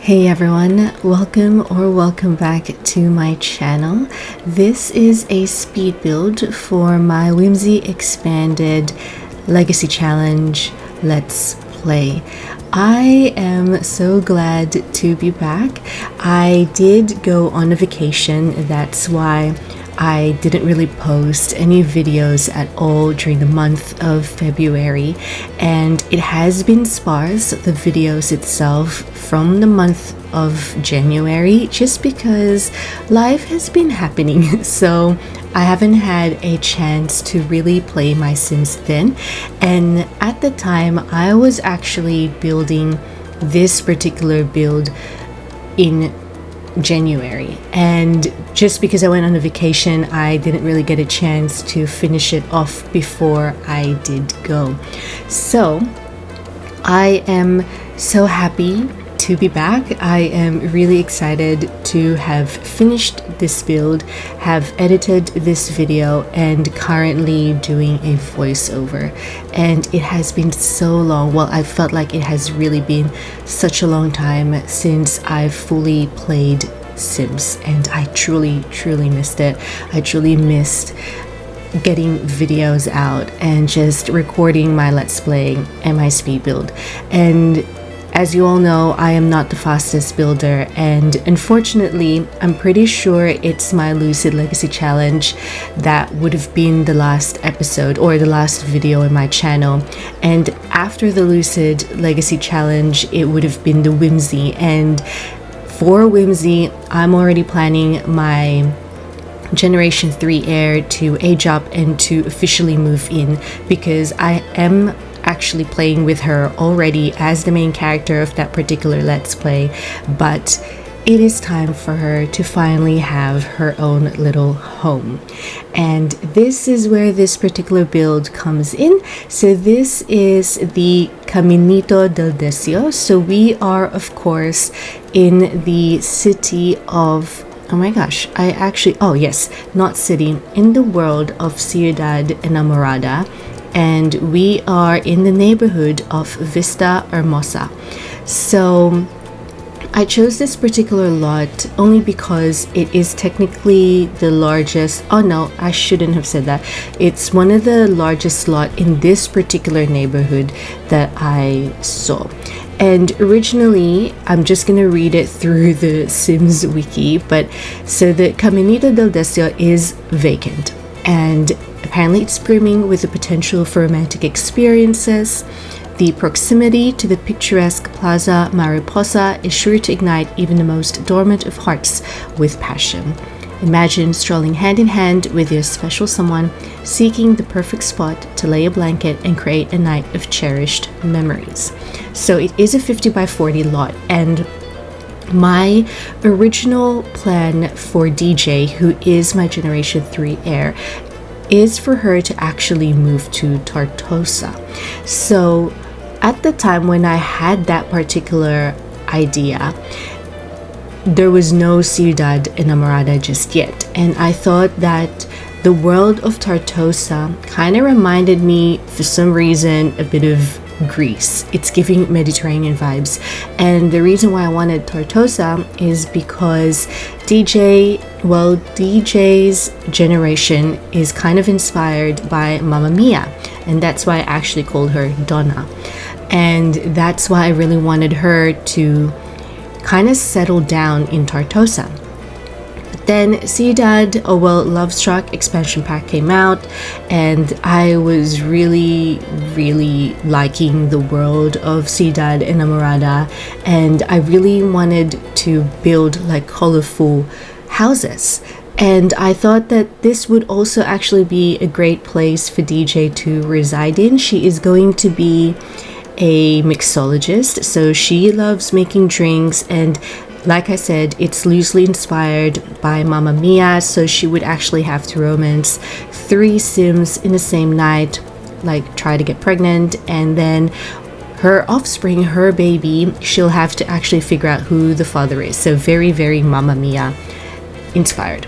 Hey everyone, welcome back to my channel. This is a speed build for my Whimsy expanded legacy challenge Let's Play. I am so glad to be back. I did go on a vacation, that's why I didn't really post any videos at all during the month of February, and it has been sparse, the videos itself, from the month of January, just because life has been happening. So I haven't had a chance to really play my Sims then, and at the time I was actually building this particular build in January, and just because I went on a vacation, I didn't really get a chance to finish it off before I did go. So I am so happy to be back. I am really excited to have finished this build, have edited this video, and currently doing a voiceover. And it has been so long. Well, I felt like it has really been such a long time since I've fully played Sims, and I truly missed it. I truly missed getting videos out and just recording my Let's Play and my speed build. And as you all know, I am not the fastest builder, and unfortunately, I'm pretty sure it's my Lucid Legacy Challenge that would have been the last episode or the last video in my channel. And after the Lucid Legacy Challenge, it would have been the Whimsy. And for Whimsy, I'm already planning my Generation 3 heir to age up and to officially move in, because I am actually playing with her already as the main character of that particular Let's Play, but it is time for her to finally have her own little home. And this is where this particular build comes in. So this is the Caminito del Deseo. So we are, of course, in the city of, oh my gosh, not city, in the world of Ciudad Enamorada. And we are in the neighborhood of Vista Hermosa. So I chose this particular lot only because it is technically the largest. Oh no, I shouldn't have said that. It's one of the largest lot in this particular neighborhood that I saw. And originally, I'm just gonna read it through the Sims wiki, but so the Caminito del Deseo is vacant, and apparently it's brimming with the potential for romantic experiences. The proximity to the picturesque Plaza Mariposa is sure to ignite even the most dormant of hearts with passion. Imagine strolling hand in hand with your special someone, seeking the perfect spot to lay a blanket and create a night of cherished memories. So it is a 50 by 40 lot, and my original plan for DJ, who is my Generation 3 heir, is for her to actually move to Tortosa. So at the time when I had that particular idea, there was no Ciudad Enamorada just yet, and I thought that the world of Tortosa kind of reminded me, for some reason, a bit of Greece. It's giving Mediterranean vibes, and the reason why I wanted Tortosa is because DJ's generation is kind of inspired by Mamma Mia, and that's why I actually called her Donna, and that's why I really wanted her to kind of settle down in Tortosa. But then Ciudad, Love Struck expansion pack came out, and I was really liking the world of Ciudad Enamorada, and I really wanted to build like colorful houses. And I thought that this would also actually be a great place for DJ to reside in. She is going to be a mixologist, so she loves making drinks, and like I said, it's loosely inspired by Mamma Mia, so she would actually have to romance 3 Sims in the same night, like try to get pregnant, and then her offspring, her baby, she'll have to actually figure out who the father is. So very Mamma Mia inspired.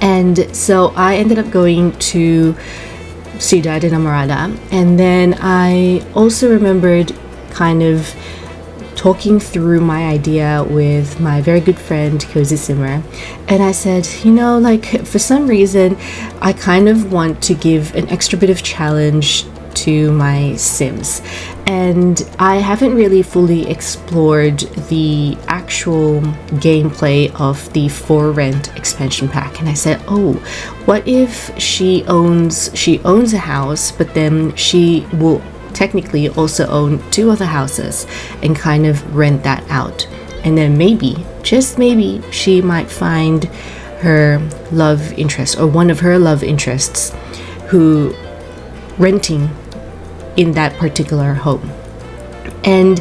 And so I ended up going to Ciudad Enamorada, and then I also remembered kind of talking through my idea with my very good friend Cozy Simmer, and I said, like, for some reason I kind of want to give an extra bit of challenge to my Sims, and I haven't really fully explored the actual gameplay of the For Rent expansion pack. And I said, oh, what if she owns a house, but then she will technically also own 2 other houses and kind of rent that out, and then maybe, just maybe, she might find her love interest or one of her love interests who renting in that particular home. And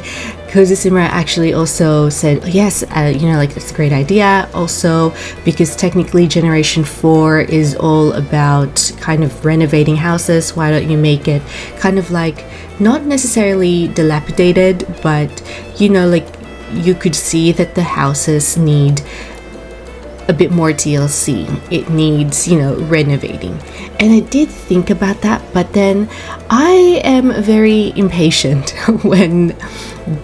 Cozy Simmer actually also said, yes, like, it's a great idea. Also, because technically Generation 4 is all about kind of renovating houses, why don't you make it kind of like, not necessarily dilapidated, but, like, you could see that the houses need a bit more TLC. It needs, renovating. And I did think about that, but then I am very impatient when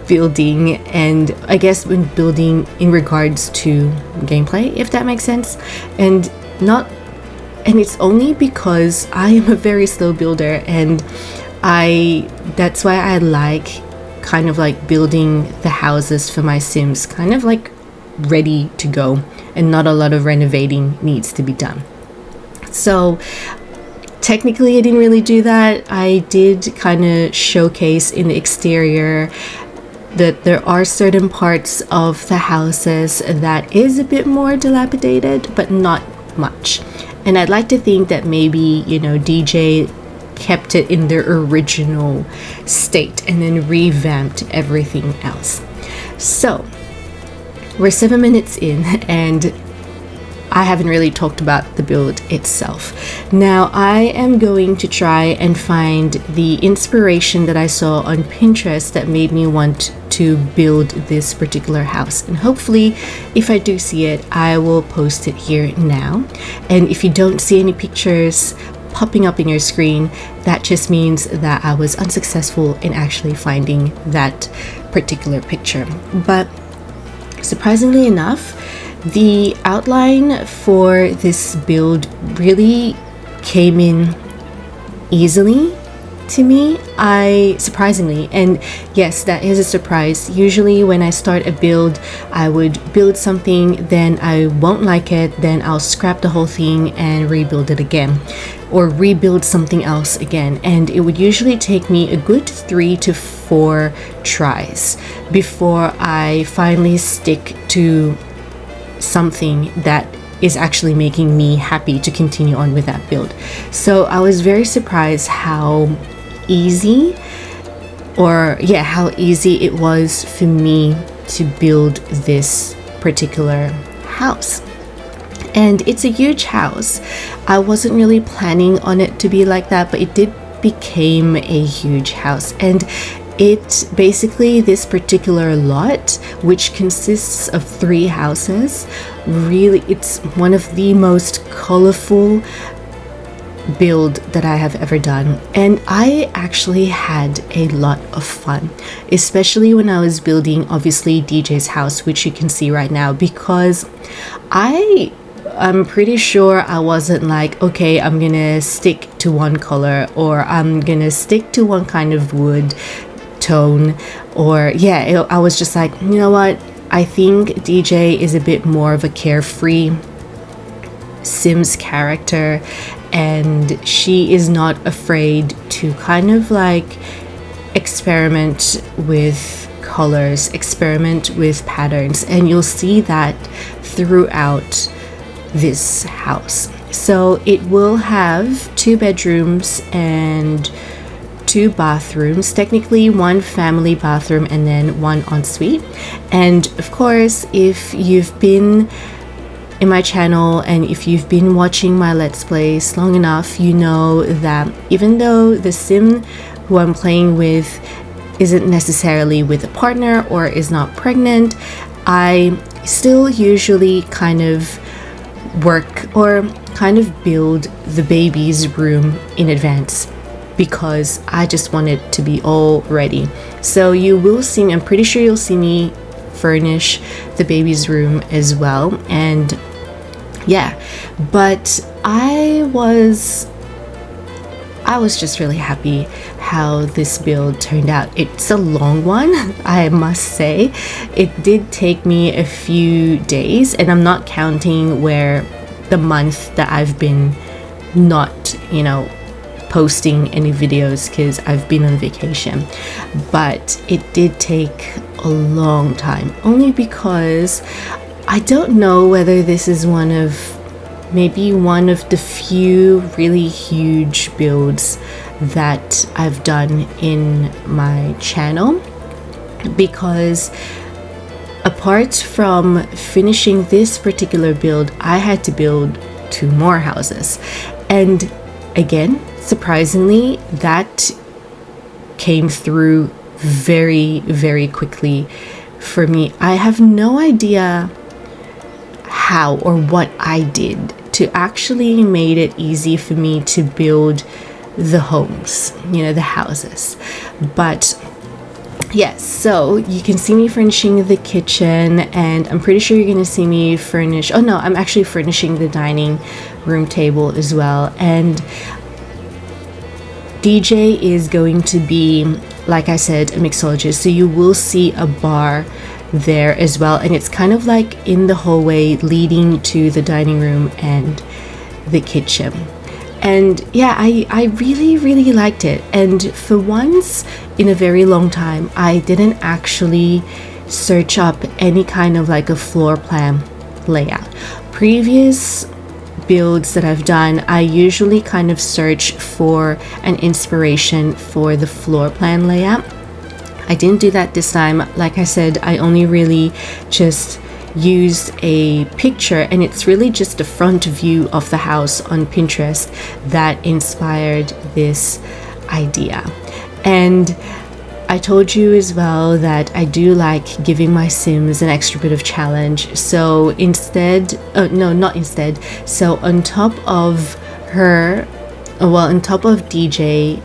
building, and I guess when building in regards to gameplay, if that makes sense. And it's only because I am a very slow builder, and that's why I like kind of like building the houses for my Sims kind of like ready to go, and not a lot of renovating needs to be done. So technically I didn't really do that. I did kind of showcase in the exterior that there are certain parts of the houses that is a bit more dilapidated, but not much. And I'd like to think that maybe, DJ kept it in their original state and then revamped everything else. So we're 7 minutes in, and I haven't really talked about the build itself. Now I am going to try and find the inspiration that I saw on Pinterest that made me want to build this particular house, and hopefully if I do see it, I will post it here now. And if you don't see any pictures popping up in your screen, that just means that I was unsuccessful in actually finding that particular picture. But surprisingly enough, the outline for this build really came in easily to me, surprisingly. And yes, that is a surprise. Usually when I start a build, I would build something, then I won't like it, then I'll scrap the whole thing and rebuild it again, or rebuild something else again. And it would usually take me a good 3 to 4 tries before I finally stick to something that is actually making me happy to continue on with that build. So I was very surprised how easy it was for me to build this particular house. And it's a huge house. I wasn't really planning on it to be like that, but it did become a huge house. And it's basically this particular lot, which consists of 3 houses. Really, it's one of the most colorful build that I have ever done, and I actually had a lot of fun, especially when I was building obviously DJ's house, which you can see right now, because I'm pretty sure I wasn't like, okay, I'm gonna stick to one color, or I'm gonna stick to one kind of wood tone, or I was just like, you know what, I think DJ is a bit more of a carefree Sims character, and she is not afraid to kind of like experiment with colors, experiment with patterns, and you'll see that throughout this house. So it will have 2 bedrooms and 2 bathrooms, technically 1 family bathroom and then 1 ensuite. And of course, if you've been in my channel and if you've been watching my Let's Plays long enough, you know that even though the Sim who I'm playing with isn't necessarily with a partner or is not pregnant, I still usually kind of work or kind of build the baby's room in advance because I just want it to be all ready. So you will see me, I'm pretty sure you'll see me furnish the baby's room as well. And yeah, but I was just really happy how this build turned out. It's a long one, I must say. It did take me a few days, and I'm not counting where the month that I've been not, posting any videos because I've been on vacation. But it did take a long time, only because I don't know whether this is maybe one of the few really huge builds that I've done in my channel, because apart from finishing this particular build, I had to build 2 more houses. And again, surprisingly, that came through very, very quickly for me. I have no idea how or what I did to actually made it easy for me to build the homes, the houses. But yes, so you can see me furnishing the kitchen, and I'm pretty sure you're gonna see me furnish, I'm actually furnishing the dining room table as well. And DJ is going to be, like I said, a mixologist, so you will see a bar there as well, and it's kind of like in the hallway leading to the dining room and the kitchen. And yeah, I really, really liked it. And for once in a very long time, I didn't actually search up any kind of like a floor plan layout. Previous builds that I've done, I usually kind of search for an inspiration for the floor plan layout. I didn't do that this time. Like I said, I only really just used a picture, and it's really just the front view of the house on Pinterest that inspired this idea. And I told you as well that I do like giving my Sims an extra bit of challenge. So instead, so on top of on top of DJ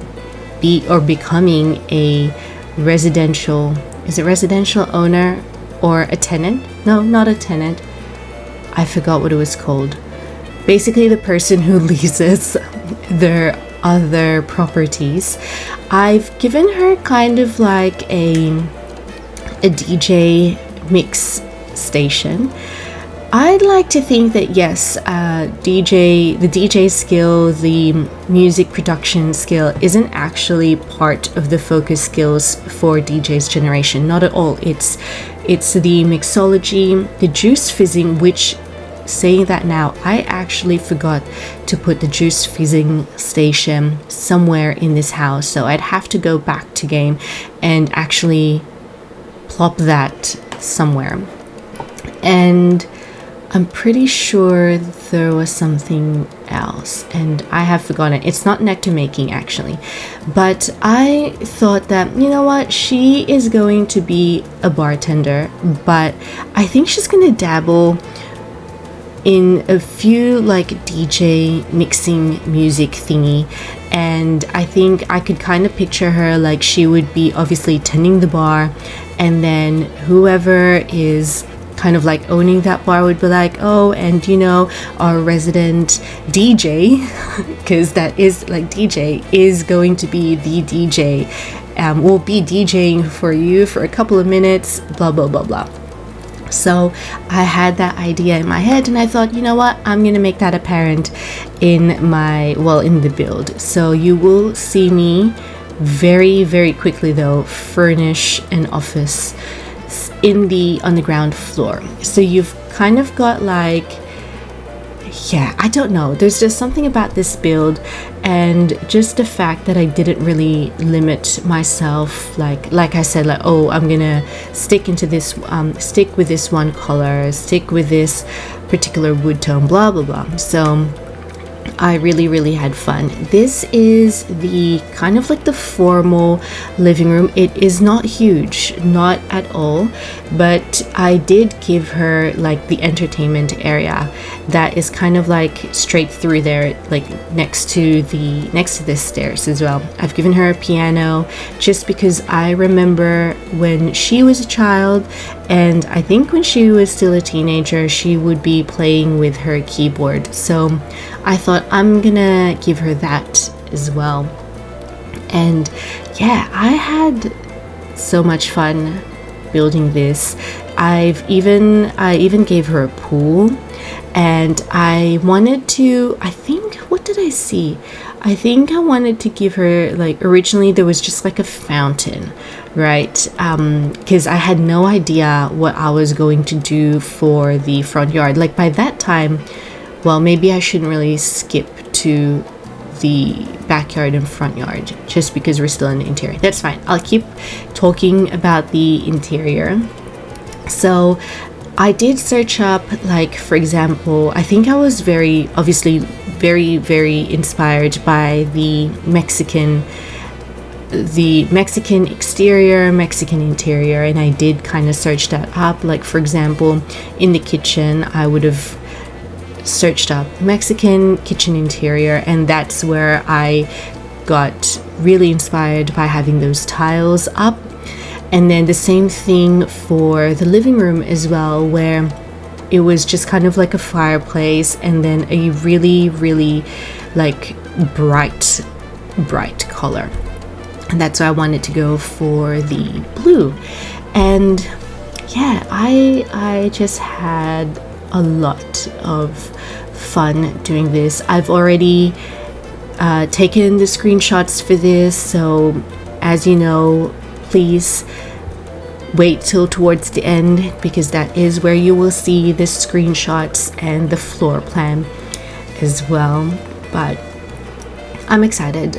becoming a residential owner or a tenant? No, not a tenant. I forgot what it was called. Basically, the person who leases their other properties. I've given her kind of like a DJ mix station. I'd like to think that yes, the DJ skill, the music production skill isn't actually part of the focus skills for DJ's generation. Not at all. It's the mixology, the juice fizzing, which, saying that now, I actually forgot to put the juice fizzing station somewhere in this house. So I'd have to go back to game and actually plop that somewhere. And I'm pretty sure there was something else and I have forgotten. It's not nectar making actually, but I thought that, you know what, she is going to be a bartender, but I think she's gonna dabble in a few like DJ mixing music thingy. And I think I could kind of picture her like she would be obviously tending the bar, and then whoever is kind of like owning that bar would be like, oh, and you know, our resident DJ, because that is like DJ is going to be the DJ, will be DJing for you for a couple of minutes, blah blah blah blah. So I had that idea in my head and I thought, you know what, I'm gonna make that apparent in the build. So you will see me very, very quickly though furnish an office on the ground floor. So you've kind of got like, yeah, I don't know, there's just something about this build and just the fact that I didn't really limit myself, like I said, like, oh, I'm gonna stick with this one color, stick with this particular wood tone, blah blah blah. So I really had fun. This is the kind of like the formal living room. It is not huge, not at all, but I did give her like the entertainment area that is kind of like straight through there, like next to the stairs as well. I've given her a piano just because I remember when she was a child, and I think when she was still a teenager, she would be playing with her keyboard. So I thought I'm gonna give her that as well. And yeah, I had so much fun building this. I even gave her a pool, and I wanted to, I think, what did I see? I think I wanted to give her, like, originally there was just like a fountain, right? Because I had no idea what I was going to do for the front yard. Like by that time, well, maybe I shouldn't really skip to the backyard and front yard just because we're still in the interior. That's fine. I'll keep talking about the interior. So I did search up, like, for example, I think I was very inspired by the Mexican exterior, Mexican interior, and I did kind of search that up. Like, for example, in the kitchen, I would have searched up Mexican kitchen interior, and that's where I got really inspired by having those tiles up. And then the same thing for the living room as well, where it was just kind of like a fireplace and then a really like bright color. And that's why I wanted to go for the blue. And yeah, I just had a lot of fun doing this. I've already taken the screenshots for this, so as you know, please wait till towards the end, because that is where you will see the screenshots and the floor plan as well. But I'm excited,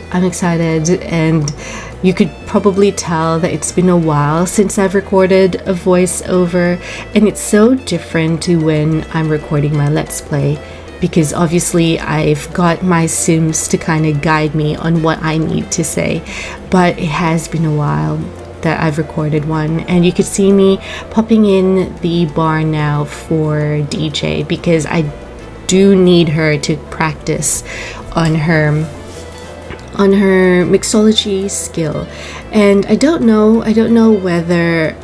and you could probably tell that it's been a while since I've recorded a voiceover, and it's so different to when I'm recording my Let's Play, because obviously I've got my Sims to kind of guide me on what I need to say. But it has been a while that I've recorded one, and you could see me popping in the bar now for DJ, because I do need her to practice on her mixology skill. And I don't know whether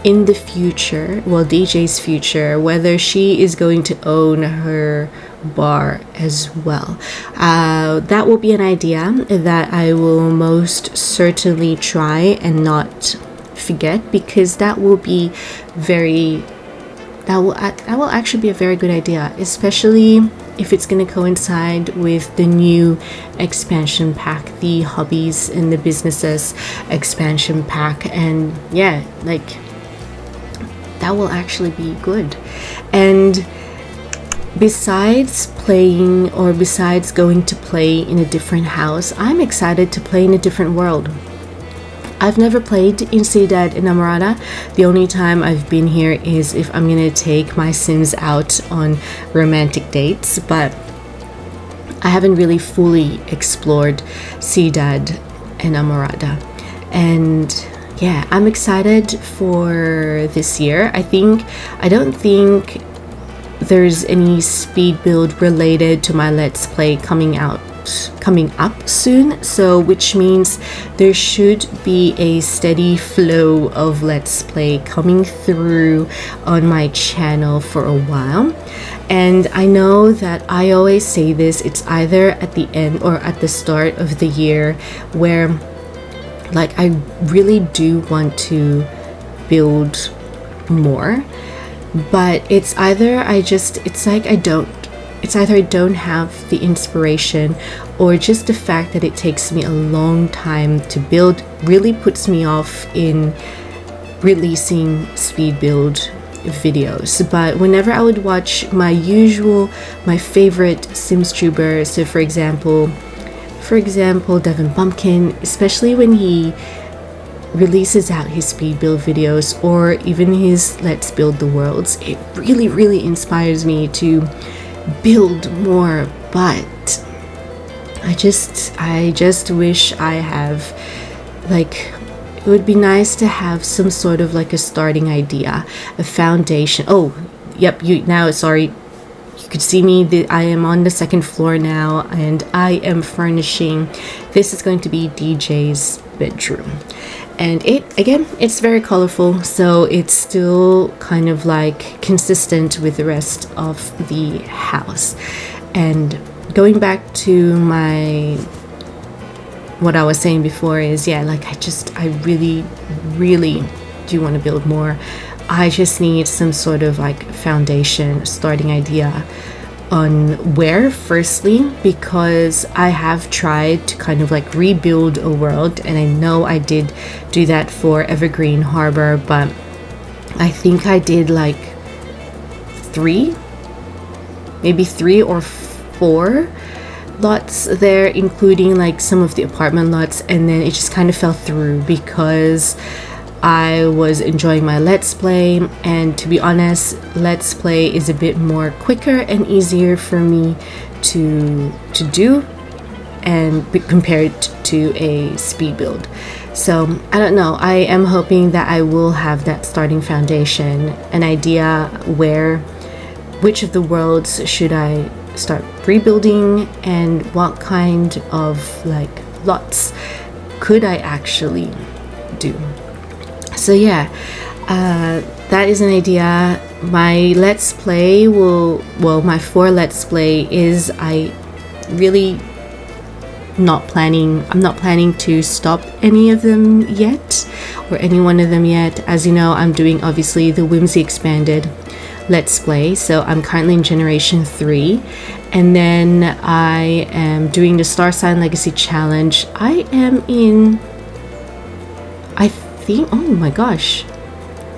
in the future, well, DJ's future, whether she is going to own her bar as well. That will be an idea that I will most certainly try and not forget, because that will actually be a very good idea, especially if it's going to coincide with the new expansion pack, the hobbies and the businesses expansion pack. And yeah, like, that will actually be good. And besides playing, or besides going to play in a different house, I'm excited to play in a different world. I've never played in Ciudad Enamorada. The only time I've been here is if I'm gonna take my Sims out on romantic dates, but I haven't really fully explored Ciudad Enamorada. And yeah, I'm excited for this year. I don't think there's any speed build related to my Let's Play coming up soon, so which means there should be a steady flow of Let's Play coming through on my channel for a while. And I know that I always say this, it's either at the end or at the start of the year, where like I really do want to build more, but it's either I don't have the inspiration, or just the fact that it takes me a long time to build really puts me off in releasing speed build videos. But whenever I would watch my favorite Sims tuber, so for example Devin Pumpkin, especially when he releases out his speed build videos, or even his Let's Build the Worlds, it really inspires me to build more, but I just wish I have, like, it would be nice to have some sort of like a starting idea, a foundation. Oh, yep, you could see me. I am on the second floor now, and I am furnishing. This is going to be DJ's bedroom, and it's very colorful, so it's still kind of like consistent with the rest of the house. And going back to what I was saying before is, like, I really, really do want to build more. I just need some sort of like foundation, starting idea on where, firstly, because I have tried to kind of like rebuild a world, and I know I did do that for Evergreen Harbor, but I think I did like maybe three or four lots there, including like some of the apartment lots, and then it just kind of fell through because I was enjoying my Let's Play, and to be honest, Let's Play is a bit more quicker and easier for me to do and compared to a speed build. So I don't know, I am hoping that I will have that starting foundation, an idea which of the worlds should I start rebuilding, and what kind of like lots could I actually do. So that is an idea. My Let's Play my 4 Let's Play is, I'm not planning to stop any of them yet, or any one of them yet. As you know, I'm doing obviously the Whimsy expanded Let's Play, so I'm currently in generation 3, and then I am doing the Star Sign Legacy Challenge. I am in, oh my gosh,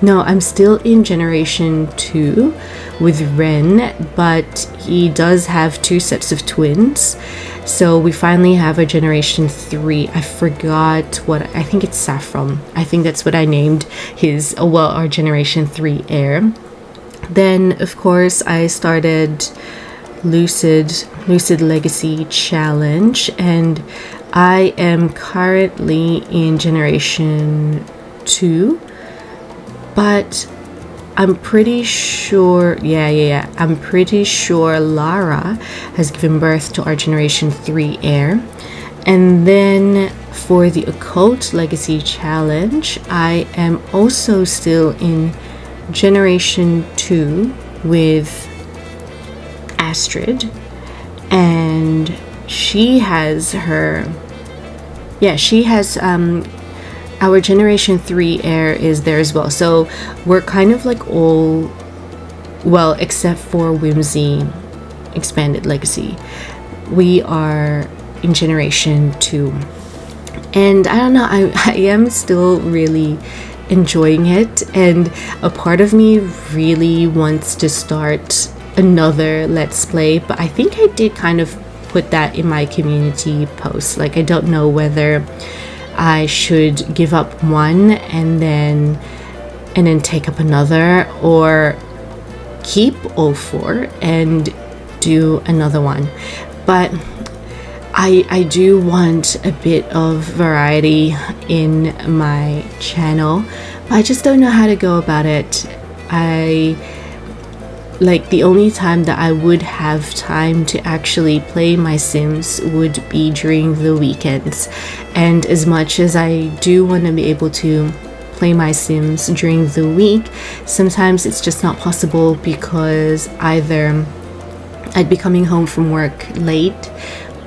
no, I'm still in generation 2 with Ren, but he does have 2 sets of twins, so we finally have a generation 3. I forgot I think it's Saffron. I think that's what I named our generation 3 heir. Then of course I started Lucid Legacy Challenge, and I am currently in generation 2, but I'm pretty sure I'm pretty sure Lara has given birth to our generation 3 heir. And then for the Occult Legacy Challenge, I am also still in generation 2 with Astrid, and she has our generation 3 heir is there as well. So we're kind of like all, well, except for Whimsy expanded legacy, we are in generation 2. And I don't know, I am still really enjoying it, and a part of me really wants to start another Let's Play, but I think I did kind of put that in my community post. Like, I don't know whether I should give up one and then take up another, or keep all 4 and do another one. But I do want a bit of variety in my channel, but I just don't know how to go about it. The only time that I would have time to actually play my Sims would be during the weekends. And as much as I do want to be able to play my Sims during the week, sometimes it's just not possible, because either I'd be coming home from work late,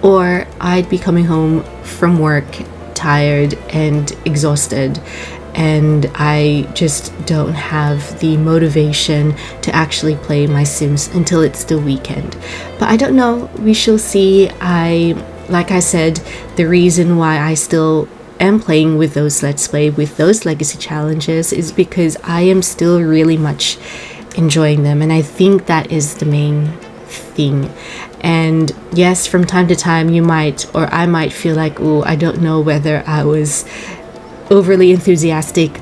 or I'd be coming home from work tired and exhausted, and I just don't have the motivation to actually play my Sims until it's the weekend. But I don't know, we shall see. Like I said, the reason why I still am playing with those Let's Play, with those legacy challenges, is because I am still really much enjoying them, and I think that is the main thing. And yes, from time to time I might feel like, oh, I don't know whether I was overly enthusiastic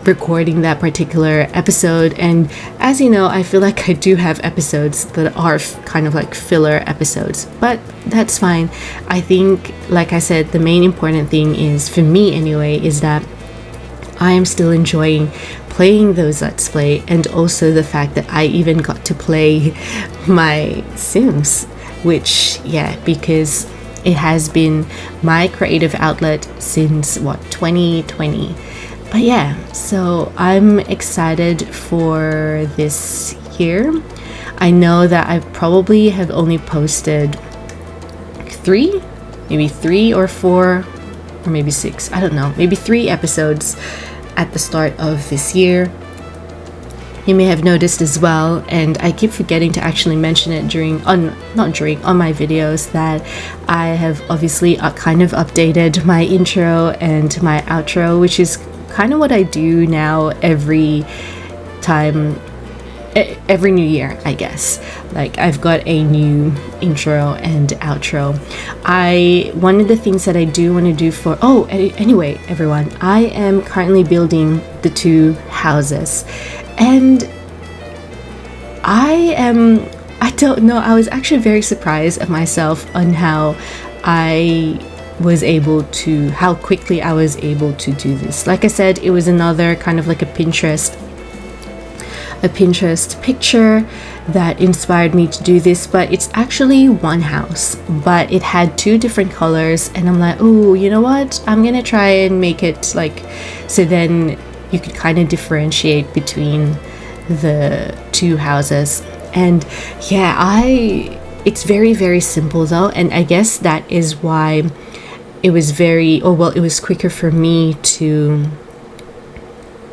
recording that particular episode. And as you know, I feel like I do have episodes that are kind of like filler episodes, but that's fine. I think, like I said, the main important thing is, for me anyway, is that I am still enjoying playing those Let's Play, and also the fact that I even got to play my Sims, which, yeah, because it has been my creative outlet since 2020. But yeah, so I'm excited for this year. I know that I probably have only posted maybe three or four, or maybe 6, I don't know, maybe 3 episodes at the start of this year. You may have noticed as well, and I keep forgetting to actually mention it on my videos, that I have obviously kind of updated my intro and my outro, which is kind of what I do now every new year, I guess. Like, I've got a new intro and outro. One of the things that I do want to do anyway, everyone, I am currently building the 2 houses, and I don't know, I was actually very surprised at myself on how quickly I was able to do this. Like I said, it was another kind of like a Pinterest picture that inspired me to do this, but it's actually one house, but it had 2 different colors, and I'm like, oh, you know what, I'm gonna try and make it like, so then you could kind of differentiate between the 2 houses. And yeah, it's very, very simple though, and I guess that is why it was it was quicker for me to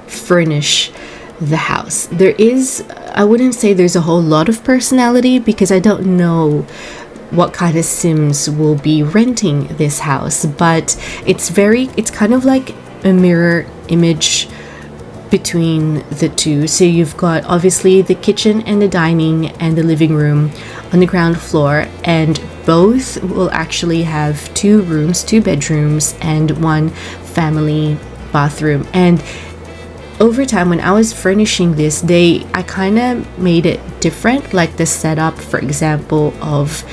furnish the house. I wouldn't say there's a whole lot of personality, because I don't know what kind of Sims will be renting this house, but it's kind of like a mirror image between the 2. So you've got obviously the kitchen and the dining and the living room on the ground floor, and both will actually have 2 rooms, 2 bedrooms, and 1 family bathroom. And over time, when I was furnishing this, I kind of made it different, like the setup, for example, of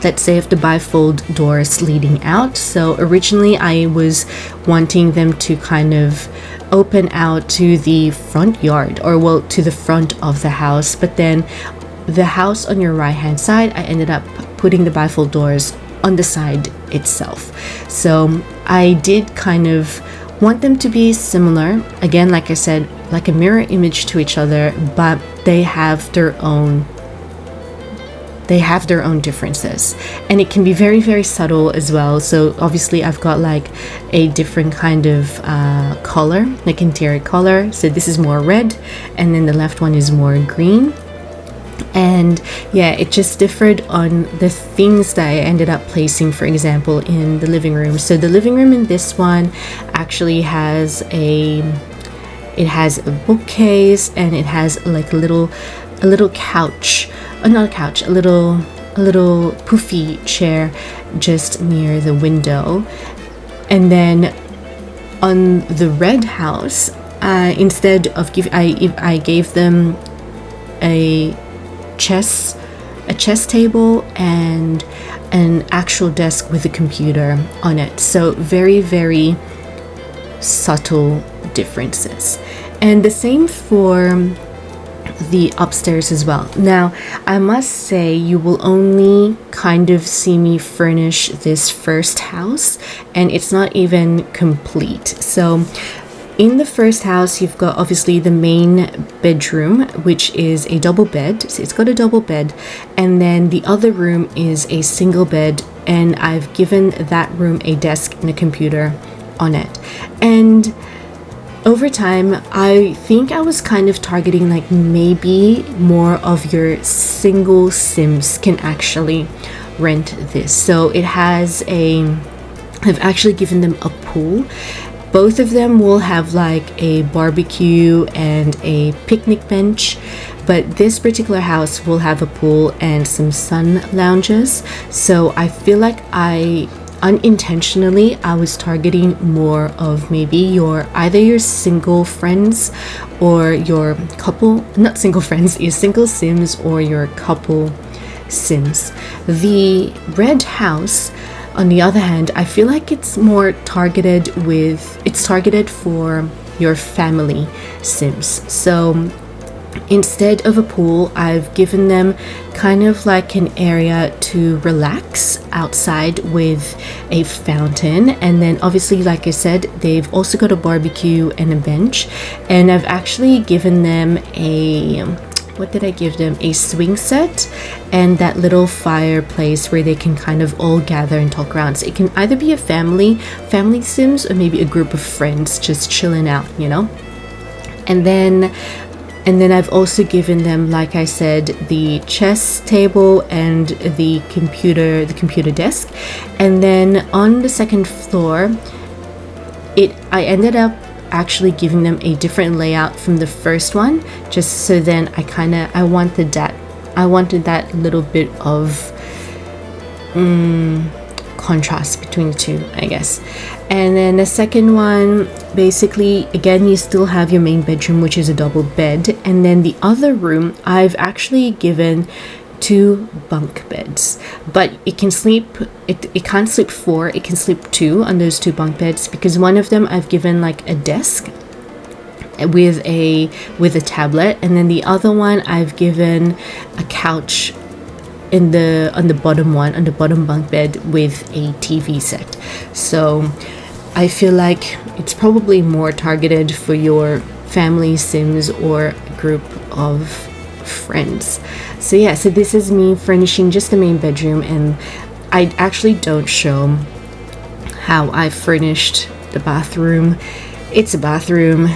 let's say of the bifold doors leading out. So originally I was wanting them to kind of open out to the front yard, or to the front of the house, but then the house on your right hand side, I ended up putting the bifold doors on the side itself. So I did kind of want them to be similar, again, like I said, like a mirror image to each other, but they have their own differences, and it can be very, very subtle as well. So obviously I've got like a different kind of color, like interior color. So this is more red, and then the left one is more green. And yeah, it just differed on the things that I ended up placing, for example, in the living room. So the living room in this one actually has a bookcase, and it has like a little couch, not a couch, a little poofy chair just near the window. And then on the red house, instead of I gave them a chess table and an actual desk with a computer on it. So very, very subtle differences. And the same for the upstairs as well. Now, I must say, you will only kind of see me furnish this first house, and it's not even complete. So in the first house, you've got obviously the main bedroom, which is a double bed. So it's got a double bed, and then the other room is a single bed, and I've given that room a desk and a computer on it. And over time, I think I was kind of targeting like maybe more of your single Sims can actually rent this. So it has I've actually given them a pool. Both of them will have like a barbecue and a picnic bench, but this particular house will have a pool and some sun lounges. So I feel like I unintentionally I was targeting more of maybe either your single friends or your couple, not single friends, your single sims or your couple sims. The red house, on the other hand, I feel like it's targeted for your family sims. So instead of a pool, I've given them kind of like an area to relax outside with a fountain, and then obviously, like I said, they've also got a barbecue and a bench. And I've actually given them a swing set and that little fireplace where they can kind of all gather and talk around. So it can either be a family sims or maybe a group of friends just chilling out, you know. And then I've also given them, like I said, the chess table and the computer desk. And then on the second floor, I ended up actually giving them a different layout from the first one, just so then I wanted that little bit of contrast between the two, I guess. And then the second one, basically, again, you still have your main bedroom, which is a double bed, and then the other room I've actually given 2 bunk beds, but it can't sleep 4, it can sleep 2 on those 2 bunk beds, because one of them I've given like a desk with a tablet, and then the other one I've given a couch on the bottom bunk bed with a TV set. So I feel like it's probably more targeted for your family sims or a group of friends. So yeah, so this is me furnishing just the main bedroom, and I actually don't show how I furnished the bathroom. It's a bathroom.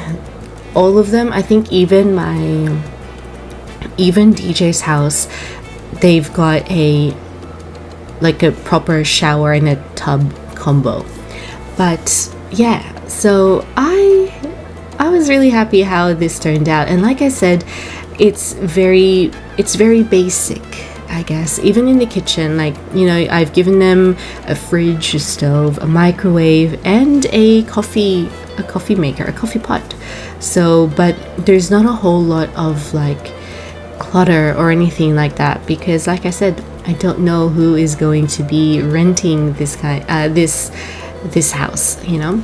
All of them, I think even DJ's house, they've got a proper shower and a tub combo. But yeah, so I was really happy how this turned out, and like I said, it's very basic, I guess. Even in the kitchen, like, you know, I've given them a fridge, a stove, a microwave, and a coffee maker, a coffee pot. So, but there's not a whole lot of like clutter or anything like that, because like I said, I don't know who is going to be renting this house, you know.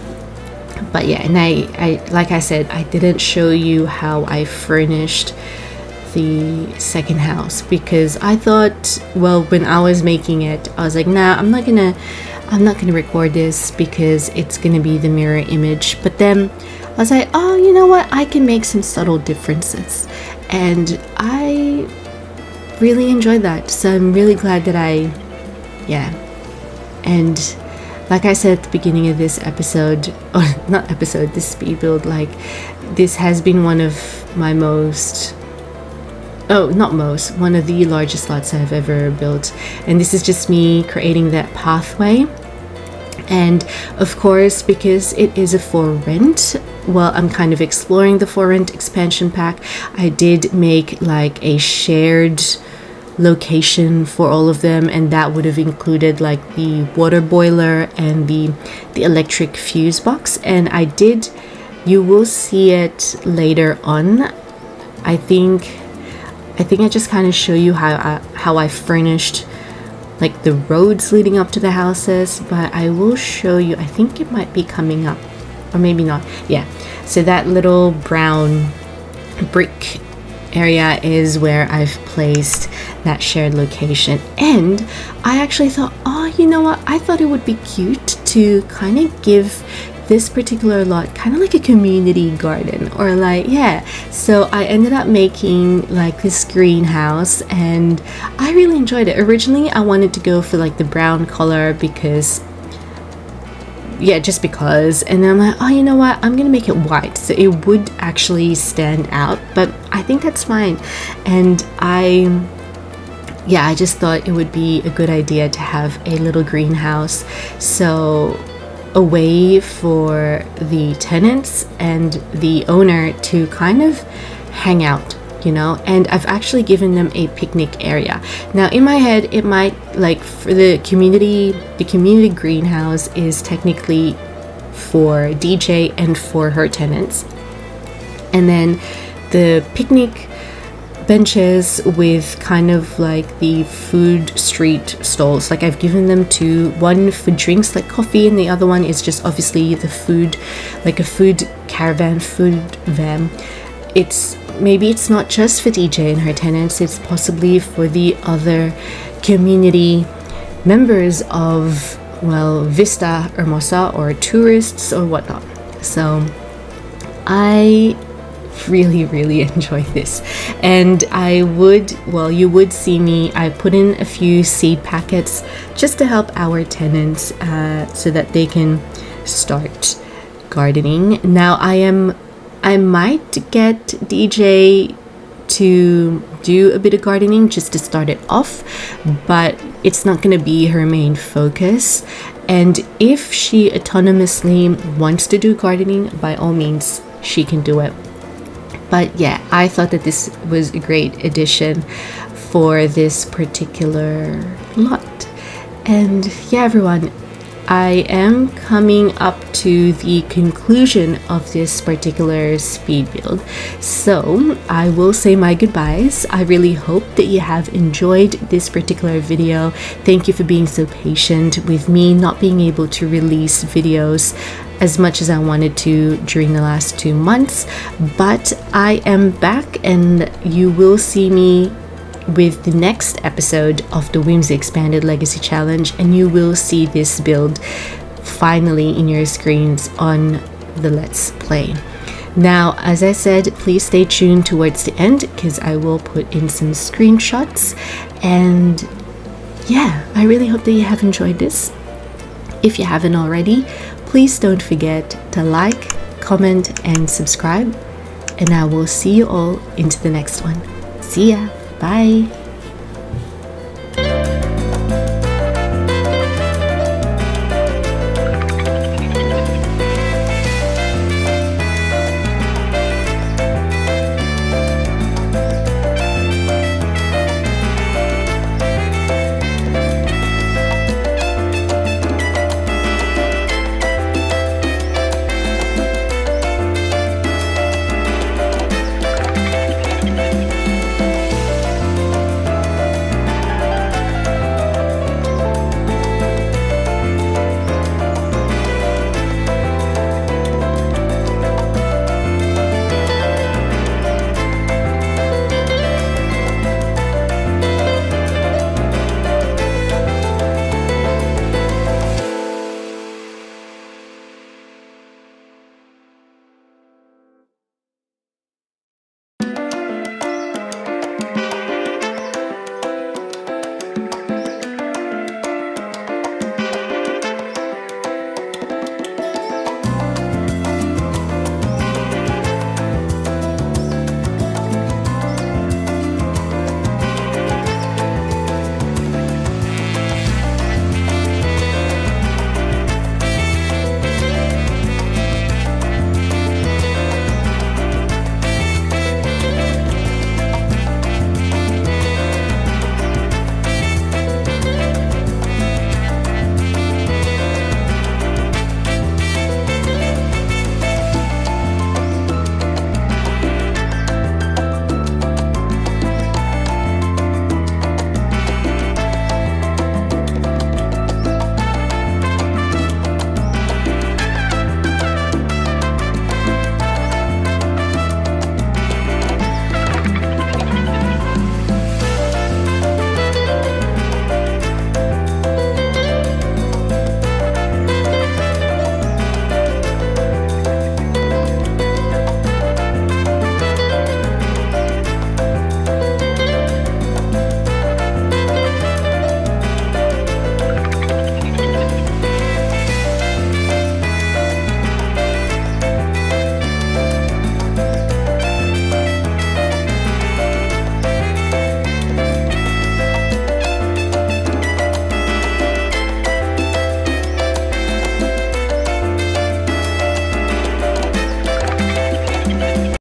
But yeah, and I like I said, I didn't show you how I furnished the second house, because I thought, well, when I was making it, I was like, nah, I'm not gonna record this because it's gonna be the mirror image. But then I was like, oh, you know what, I can make some subtle differences, and I really enjoyed that. So I'm really glad that and like I said at the beginning of this episode, or not episode, this speed build, like, this has been one of one of the largest lots I've ever built. And this is just me creating that pathway. And of course, because it is a for rent, well, I'm kind of exploring the for rent expansion pack. I did make like a shared location for all of them, and that would have included like the water boiler and the electric fuse box. And you will see it later on. I think I just kind of show you how I furnished like the roads leading up to the houses, but I will show you, I think it might be coming up, or maybe not. Yeah, so that little brown brick area is where I've placed that shared location. And I actually thought, oh, you know what, I thought it would be cute to kind of give this particular lot kind of like a community garden, or like, yeah. So I ended up making like this greenhouse, and I really enjoyed it. Originally I wanted to go for like the brown color because, just because, and then I'm like, oh, you know what, I'm gonna make it white so it would actually stand out, but I think that's fine. And I just thought it would be a good idea to have a little greenhouse, so a way for the tenants and the owner to kind of hang out you know, and I've actually given them a picnic area. Now in my head it might, like, for the community greenhouse is technically for DJ and for her tenants, and then the picnic benches with kind of like the food street stalls, like I've given them to one for drinks like coffee, and the other one is just obviously the food, like a food caravan, food van. Maybe it's not just for DJ and her tenants, it's possibly for the other community members of, well, Vista Hermosa, or tourists or whatnot. So I really enjoy this, and you would see me, I put in a few seed packets just to help our tenants so that they can start gardening. Now I might get DJ to do a bit of gardening just to start it off, but it's not going to be her main focus. And if she autonomously wants to do gardening, by all means she can do it. But yeah, I thought that this was a great addition for this particular lot. And yeah, everyone, I am coming up to the conclusion of this particular speed build, so I will say my goodbyes. I really hope that you have enjoyed this particular video. Thank you for being so patient with me not being able to release videos as much as I wanted to during the last 2 months, but I am back, and you will see me with the next episode of the Whimsy Expanded Legacy Challenge, and you will see this build finally in your screens on the Let's Play. Now, as I said, please stay tuned towards the end because I will put in some screenshots, and yeah, I really hope that you have enjoyed this. If you haven't already, please don't forget to like, comment, and subscribe, and I will see you all into the next one. See ya! Bye!